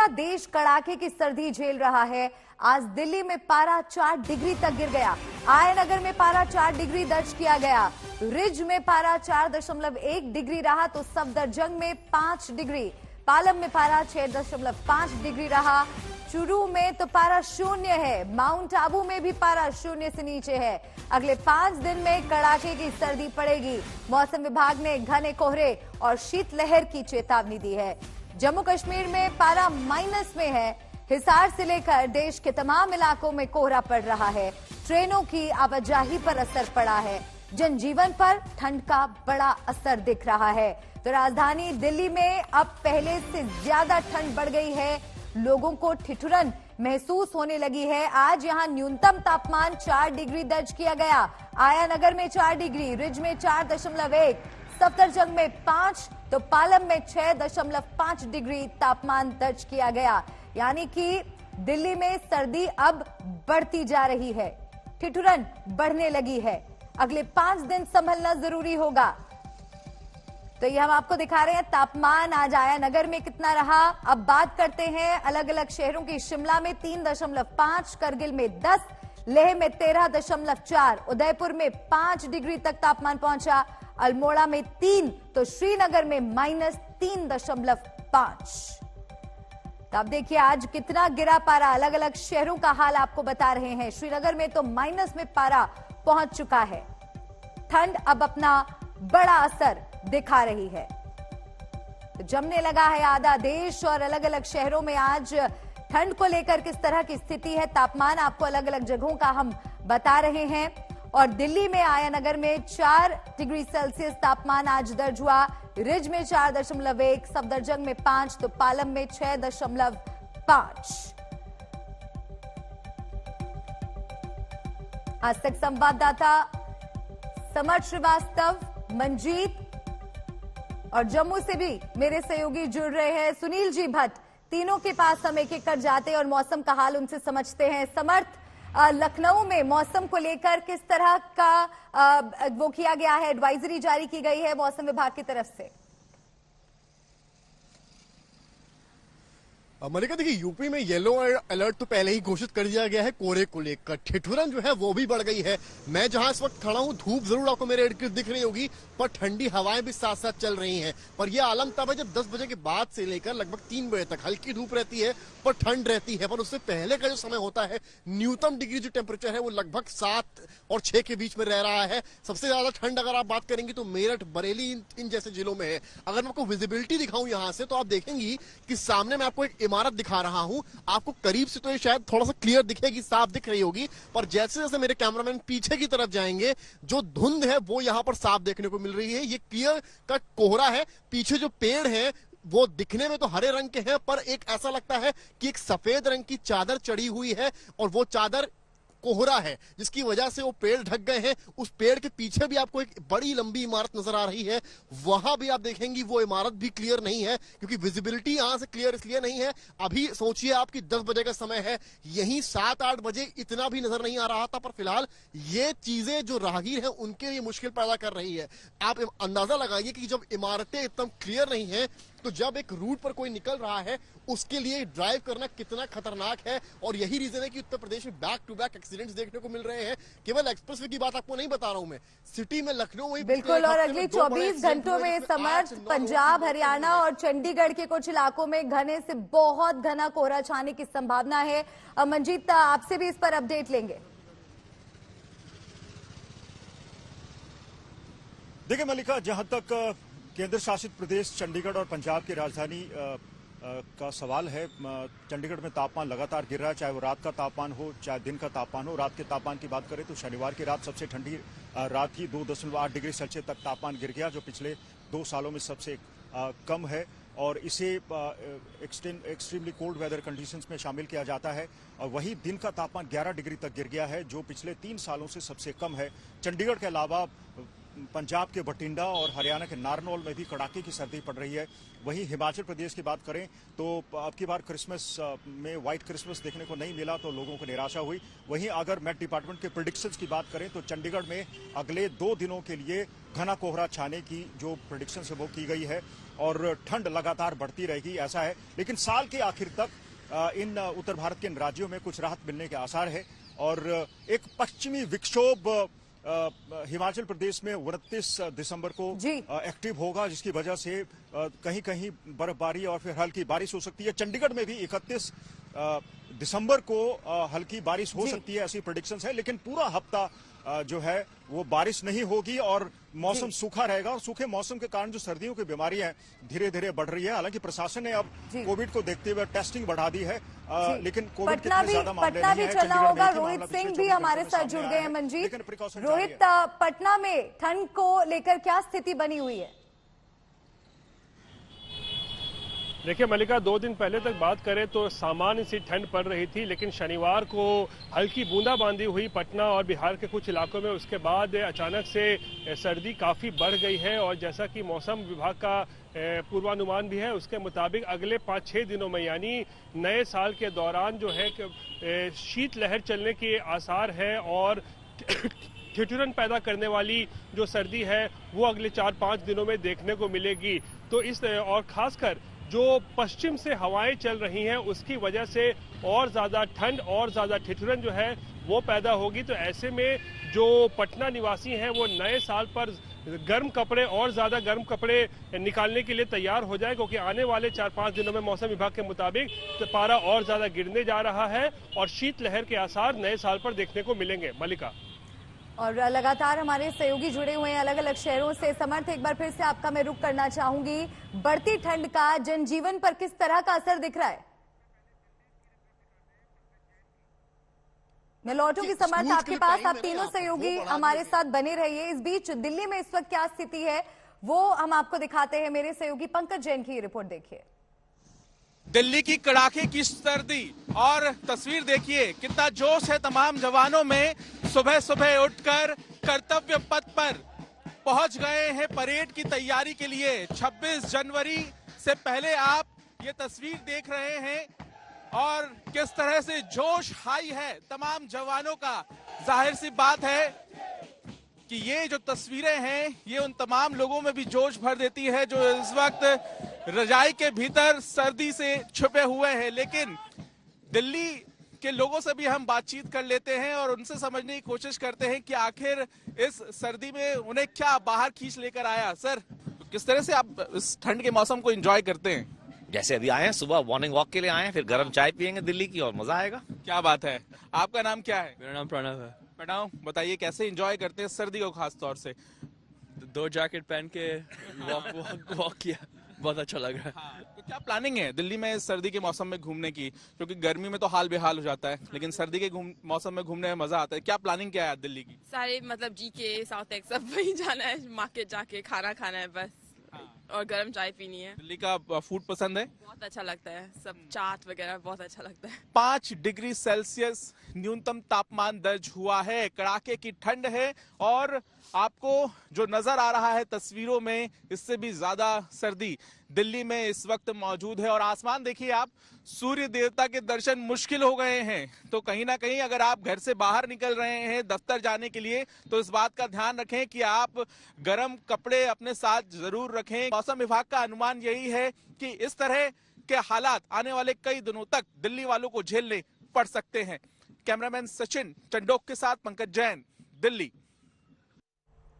देश कड़ाके की सर्दी झेल रहा है। आज दिल्ली में पारा 4 डिग्री तक गिर गया। आयनगर में पारा 4 डिग्री दर्ज किया गया। रिज में पारा 4.1 डिग्री रहा तो सफदरजंग में 5 डिग्री, पालम में पारा 6.5 डिग्री रहा। चुरू में तो पारा 0 है। माउंट आबू में भी पारा 0 से नीचे है। अगले 5 दिन में कड़ाके की सर्दी पड़ेगी। मौसम विभाग ने घने कोहरे और शीतलहर की चेतावनी दी है। जम्मू कश्मीर में पारा माइनस में है। हिसार से लेकर देश के तमाम इलाकों में कोहरा पड़ रहा है। ट्रेनों की आवाजाही पर असर पड़ा है। जनजीवन पर ठंड का बड़ा असर दिख रहा है। तो राजधानी दिल्ली में अब पहले से ज्यादा ठंड बढ़ गई है। लोगों को ठिठुरन महसूस होने लगी है। आज यहां न्यूनतम तापमान 4 डिग्री दर्ज किया गया। आयानगर में 4 डिग्री, रिज में 4.1, सफदरजंग में 5 तो पालम में 6.5 डिग्री तापमान दर्ज किया गया। यानी कि दिल्ली में सर्दी अब बढ़ती जा रही है, ठिठुरन बढ़ने लगी है। अगले 5 दिन संभलना जरूरी होगा। तो ये हम आपको दिखा रहे हैं तापमान आज आयानगर में कितना रहा। अब बात करते हैं अलग अलग शहरों की। शिमला में 3.5, करगिल में 10, लेह में 13.4, उदयपुर में 5 डिग्री तक तापमान पहुंचा, अल्मोड़ा में 3 तो श्रीनगर में -3.5। तो अब देखिए आज कितना गिरा पारा। अलग अलग शहरों का हाल आपको बता रहे हैं। श्रीनगर में तो माइनस में पारा पहुंच चुका है। ठंड अब अपना बड़ा असर दिखा रही है। तो जमने लगा है आधा देश और अलग अलग शहरों में आज ठंड को लेकर किस तरह की स्थिति है। तापमान आपको अलग अलग जगहों का हम बता रहे हैं। और दिल्ली में आयानगर में 4 डिग्री सेल्सियस तापमान आज दर्ज हुआ। रिज में 4.1, सफदरजंग में 5 तो पालम में 6.5। आज तक संवाददाता समर श्रीवास्तव, मंजीत और जम्मू से भी मेरे सहयोगी जुड़ रहे हैं। सुनील जी भट्ट, तीनों के पास हम एक एक कर जाते हैं और मौसम का हाल उनसे समझते हैं। समर्थ, लखनऊ में मौसम को लेकर किस तरह का वो किया गया है, एडवाइजरी जारी की गई है मौसम विभाग की तरफ से? मलिका, देखिए यूपी में येलो अलर्ट तो पहले ही घोषित कर दिया गया है कोहरे को लेकर। ठिठुरन जो है वो भी बढ़ गई है। मैं जहां इस वक्त खड़ा हूं, धूप जरूर आपको मेरे इर्द गिर्द दिख रही होगी, पर ठंडी हवाएं भी साथ साथ चल रही हैं। पर यह आलम तब है जब 10 बजे के बाद से लेकर लगभग 3 बजे तक हल्की धूप रहती है पर ठंड रहती है। पर उससे पहले का जो समय होता है, न्यूनतम डिग्री जो टेम्परेचर है वो लगभग 7 और 6 के बीच में रह रहा है। सबसे ज्यादा ठंड अगर आप बात करेंगे तो मेरठ, बरेली इन जैसे जिलों में है। अगर मैं आपको विजिबिलिटी दिखाऊं यहां से तो आप देखेंगी कि सामने मैं आपको एक इमारत दिखा रहा हूं। आपको करीब से तो ये शायद थोड़ा सा क्लियर दिखेगी, साफ दिख रही होगी, पर जैसे जैसे मेरे कैमरामैन पीछे की तरफ जाएंगे जो धुंध है वो यहां पर साफ देखने को मिल रही है। ये क्लियर कट कोहरा है। पीछे जो पेड़ है वो दिखने में तो हरे रंग के हैं, पर एक ऐसा लगता है कि एक सफेद रंग की चादर चढ़ी हुई है और वो चादर कोहरा है, जिसकी वजह से वो पेड़ ढक गए हैं। उस पेड़ के पीछे भी आपको एक बड़ी लंबी इमारत नजर आ रही है। वहां भी आप देखेंगी वो इमारत भी क्लियर नहीं है, क्योंकि विजिबिलिटी यहां से क्लियर इसलिए नहीं है। अभी सोचिए आपकी 10 बजे का समय है, यहीं 7-8 बजे इतना भी नजर नहीं आ रहा था। पर फिलहाल ये चीजें जो राहगीर हैं उनके लिए मुश्किल पैदा कर रही है। आप अंदाजा लगाइए कि जब इमारतें एकदम क्लियर नहीं है तो जब एक रूट पर कोई निकल रहा है उसके लिए ड्राइव करना कितना खतरनाक है। और यही रीजन है कि उत्तर प्रदेश में बैक टू बैक एक्सीडेंट्स देखने को मिल रहे हैं। केवल एक्सप्रेसवे की बात आपको नहीं बता रहा हूं मैं, सिटी में, लखनऊ में बिल्कुल। और अगले 24 घंटों में समर्थ पंजाब, हरियाणा और चंडीगढ़ के कुछ इलाकों में घने से बहुत घना कोहरा छाने की संभावना है। मंजीत, आपसे भी इस पर अपडेट लेंगे। देखिए मलिका, जहां तक केंद्र शासित प्रदेश चंडीगढ़ और पंजाब की राजधानी का सवाल है, चंडीगढ़ में तापमान लगातार गिर रहा है, चाहे वो रात का तापमान हो चाहे दिन का तापमान हो। रात के तापमान की बात करें तो शनिवार की रात सबसे ठंडी रात ही 2.8 डिग्री सेल्सियस तक तापमान गिर गया, जो पिछले 2 सालों में सबसे कम है। और इसे एक्सट्रीमली कोल्ड वेदर कंडीशंस में शामिल किया जाता है। और वही दिन का तापमान 11 डिग्री तक गिर गया है, जो पिछले 3 सालों से सबसे कम है। चंडीगढ़ के अलावा पंजाब के बठिंडा और हरियाणा के नारनौल में भी कड़ाके की सर्दी पड़ रही है। वहीं हिमाचल प्रदेश की बात करें तो अब की बार क्रिसमस में व्हाइट क्रिसमस देखने को नहीं मिला तो लोगों को निराशा हुई। वहीं अगर मेट डिपार्टमेंट के प्रेडिक्शंस की बात करें तो चंडीगढ़ में अगले 2 दिनों के लिए घना कोहरा छाने की जो प्रेडिक्शन है वो की गई है और ठंड लगातार बढ़ती रहेगी ऐसा है। लेकिन साल के आखिर तक इन उत्तर भारत के इन राज्यों में कुछ राहत मिलने के आसार है और एक पश्चिमी विक्षोभ हिमाचल प्रदेश में 29 दिसंबर को एक्टिव होगा, जिसकी वजह से कहीं कहीं बर्फबारी और फिर हल्की बारिश हो सकती है। चंडीगढ़ में भी 31 दिसंबर को हल्की बारिश हो सकती है, ऐसी प्रेडिक्शंस है। लेकिन पूरा हफ्ता जो है वो बारिश नहीं होगी और मौसम सूखा रहेगा और सूखे मौसम के कारण जो सर्दियों की बीमारियां हैं धीरे धीरे बढ़ रही है। हालांकि प्रशासन ने अब कोविड को देखते हुए टेस्टिंग बढ़ा दी है, लेकिन कोविड के ज्यादा मामले नहीं है। चलना होगा। रोहित सिंह भी हमारे साथ जुड़ गए हैं। मंजीत, रोहित, पटना में ठंड को लेकर क्या स्थिति बनी हुई है? देखिए मलिका, 2 दिन पहले तक बात करें तो सामान्य सी ठंड पड़ रही थी, लेकिन शनिवार को हल्की बूंदाबांदी हुई पटना और बिहार के कुछ इलाकों में। उसके बाद अचानक से सर्दी काफ़ी बढ़ गई है और जैसा कि मौसम विभाग का पूर्वानुमान भी है, उसके मुताबिक अगले 5-6 दिनों में यानी नए साल के दौरान जो है शीतलहर चलने के आसार है और ठिठुरन पैदा करने वाली जो सर्दी है वो अगले 4-5 दिनों में देखने को मिलेगी। तो इस और खासकर जो पश्चिम से हवाएं चल रही हैं उसकी वजह से और ज्यादा ठंड और ज्यादा ठिठुरन जो है वो पैदा होगी। तो ऐसे में जो पटना निवासी हैं वो नए साल पर गर्म कपड़े और ज्यादा गर्म कपड़े निकालने के लिए तैयार हो जाए, क्योंकि आने वाले 4-5 दिनों में मौसम विभाग के मुताबिक तो पारा और ज्यादा गिरने जा रहा है और शीतलहर के आसार नए साल पर देखने को मिलेंगे। मलिका, और लगातार हमारे सहयोगी जुड़े हुए हैं अलग अलग शहरों से। समर्थ, एक बार फिर से आपका मैं रुख करना चाहूंगी। बढ़ती ठंड का जनजीवन पर किस तरह का असर दिख रहा है? मैं लौटूंगी समर्थ आपके पास। आप तीनों सहयोगी हमारे साथ बने रहिए। इस बीच दिल्ली में इस वक्त क्या स्थिति है वो हम आपको दिखाते हैं। मेरे सहयोगी पंकज जैन की रिपोर्ट देखिए। दिल्ली की कड़ाके की सर्दी और तस्वीर देखिए, कितना जोश है तमाम जवानों में। सुबह सुबह उठकर कर्तव्य पथ पर पहुंच गए हैं परेड की तैयारी के लिए। 26 जनवरी से पहले आप ये तस्वीर देख रहे हैं और किस तरह से जोश हाई है तमाम जवानों का। जाहिर सी बात है कि ये जो तस्वीरें हैं ये उन तमाम लोगों में भी जोश भर देती है जो इस वक्त रजाई के भीतर सर्दी से छुपे हुए हैं। लेकिन दिल्ली के लोगों से भी हम बातचीत कर लेते हैं और उनसे समझने की कोशिश करते हैं कि आखिर इस सर्दी में उन्हें क्या बाहर खींच लेकर आया। सर, किस तरह से आप इस ठंड के मौसम को एंजॉय करते हैं? जैसे अभी आए हैं, सुबह मॉर्निंग वॉक के लिए आए हैं, फिर गर्म चाय पियेंगे दिल्ली की और मजा आएगा। क्या बात है। आपका नाम क्या है? मेरा नाम प्रणव है। प्रणव, बताइए कैसे एंजॉय करते हैं सर्दी को खास तौर से? 2 जैकेट पहन के वॉक किया, बहुत अच्छा लग रहा है। हाँ, तो क्या प्लानिंग है दिल्ली में इस सर्दी के मौसम में घूमने की? क्योंकि गर्मी में तो हाल बेहाल हो जाता है, लेकिन सर्दी के मौसम में घूमने में मजा आता है। क्या प्लानिंग क्या है दिल्ली की? सारे मतलब जीके साउथ एक्स सब वहीं जाना है, मार्केट जाके खाना खाना है बस। हाँ। और गर्म चाय पीनी है। दिल्ली का फूड पसंद है? बहुत अच्छा लगता है, सब चाट वगैरह बहुत अच्छा लगता है। 5 डिग्री सेल्सियस न्यूनतम तापमान दर्ज हुआ है। कड़ाके की ठंड है और आपको जो नजर आ रहा है तस्वीरों में, इससे भी ज्यादा सर्दी दिल्ली में इस वक्त मौजूद है। और आसमान देखिए आप, सूर्य देवता के दर्शन मुश्किल हो गए हैं। तो कहीं ना कहीं अगर आप घर से बाहर निकल रहे हैं दफ्तर जाने के लिए तो इस बात का ध्यान रखें कि आप गर्म कपड़े अपने साथ जरूर रखें। मौसम विभाग का अनुमान यही है कि इस तरह के हालात आने वाले कई दिनों तक दिल्ली वालों को झेलने पड़ सकते हैं। कैमरामैन सचिन चंडोक के साथ पंकज जैन, दिल्ली।